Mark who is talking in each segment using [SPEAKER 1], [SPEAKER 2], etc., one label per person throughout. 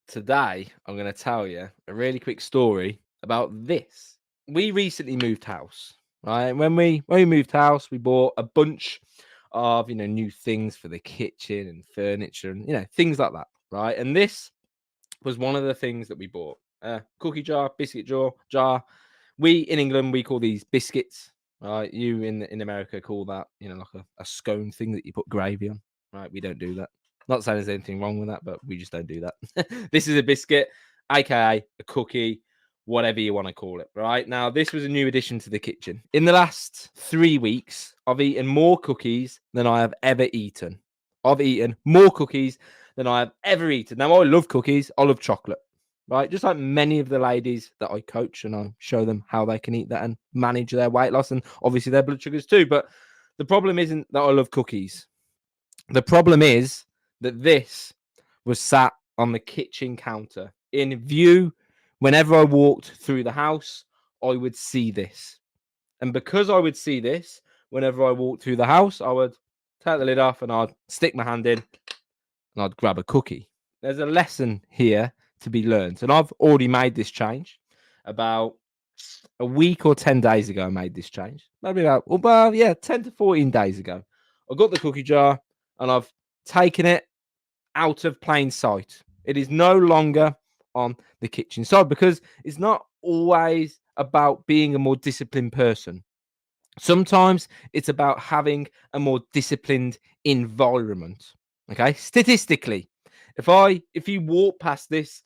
[SPEAKER 1] Today, I'm going to tell you a really quick story about this. We recently moved house, right? When we moved house, we bought a bunch of new things for the kitchen and furniture and things like that, right? And this was one of the things that we bought. Cookie jar, biscuit jar. We in England we call these biscuits. Right, you in America call that like a scone thing that you put gravy on. Right, we don't do that. Not saying there's anything wrong with that, but we just don't do that. This is a biscuit, aka a cookie, whatever you want to call it. Right now, this was a new addition to the kitchen. In the last 3 weeks, I've eaten more cookies than I have ever eaten. I've eaten more cookies than I have ever eaten. Now, I love cookies. I love chocolate. Right, just like many of the ladies that I coach, and I show them how they can eat that and manage their weight loss and obviously their blood sugars too. But the problem isn't that I love cookies. The problem is that this was sat on the kitchen counter in view. Whenever I walked through the house, I would see this. And because I would see this, whenever I walked through the house, I would take the lid off and I'd stick my hand in and I'd grab a cookie. There's a lesson here to be learned. And I've already made this change about a week or 10 days ago. I made this change. Maybe about 10 to 14 days ago. I got the cookie jar and I've taken it out of plain sight. It is no longer on the kitchen side because it's not always about being a more disciplined person. Sometimes it's about having a more disciplined environment. Okay, statistically, if you walk past this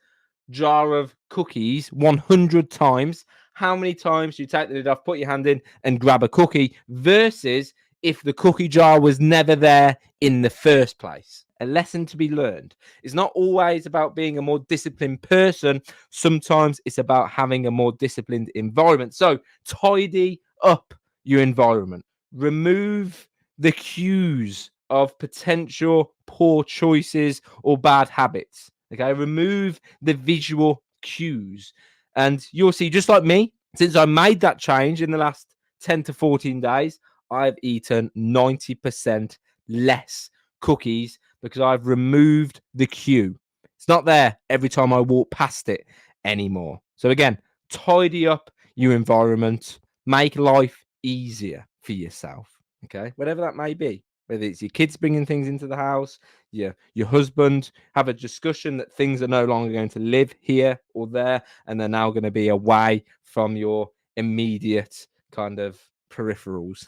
[SPEAKER 1] jar of cookies 100 times, how many times do you take the lid off, put your hand in, and grab a cookie versus if the cookie jar was never there in the first place? A lesson to be learned. It's not always about being a more disciplined person. Sometimes it's about having a more disciplined environment. So tidy up your environment. Remove the cues of potential poor choices or bad habits. Okay, remove the visual cues, and you'll see, just like me, since I made that change in the last 10 to 14 days, I've eaten 90% less cookies because I've removed the cue. It's not there every time I walk past it anymore. So again, tidy up your environment, make life easier for yourself. Okay, whatever that may be. Whether it's your kids bringing things into the house, your husband, have a discussion that things are no longer going to live here or there, and they're now going to be away from your immediate kind of peripherals,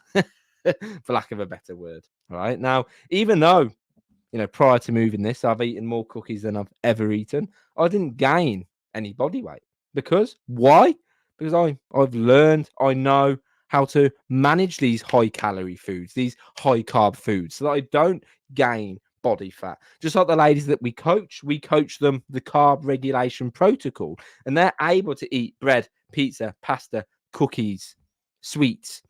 [SPEAKER 1] for lack of a better word. All right. Now, even though, prior to moving this, I've eaten more cookies than I've ever eaten, I didn't gain any body weight. Because why? Because I've learned, I know how to manage these high calorie foods, these high carb foods, so that I don't gain body fat. Just like the ladies that we coach them the carb regulation protocol, and they're able to eat bread, pizza, pasta, cookies, sweets.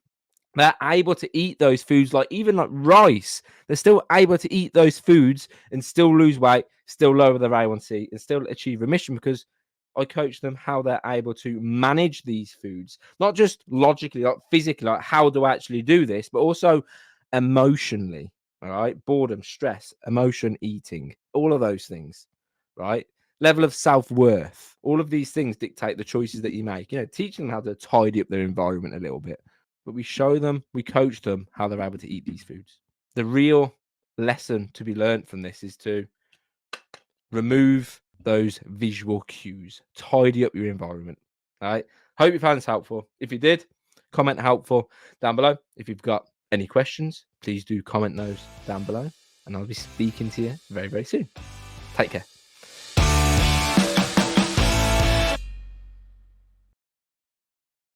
[SPEAKER 1] They're able to eat those foods, like even like rice. They're still able to eat those foods and still lose weight, still lower their A1C, and still achieve remission because I coach them how they're able to manage these foods, not just logically, like physically, like how do I actually do this, but also emotionally. All right, boredom, stress, emotion, eating, all of those things, right? Level of self-worth, all of these things dictate the choices that you make. Teaching them how to tidy up their environment a little bit, but we show them, we coach them how they're able to eat these foods. The real lesson to be learned from this is to remove those visual cues, tidy up your environment. All right. Hope you found this helpful. If you did, comment helpful down below. If you've got any questions, please do comment those down below, and I'll be speaking to you very, very soon. Take care.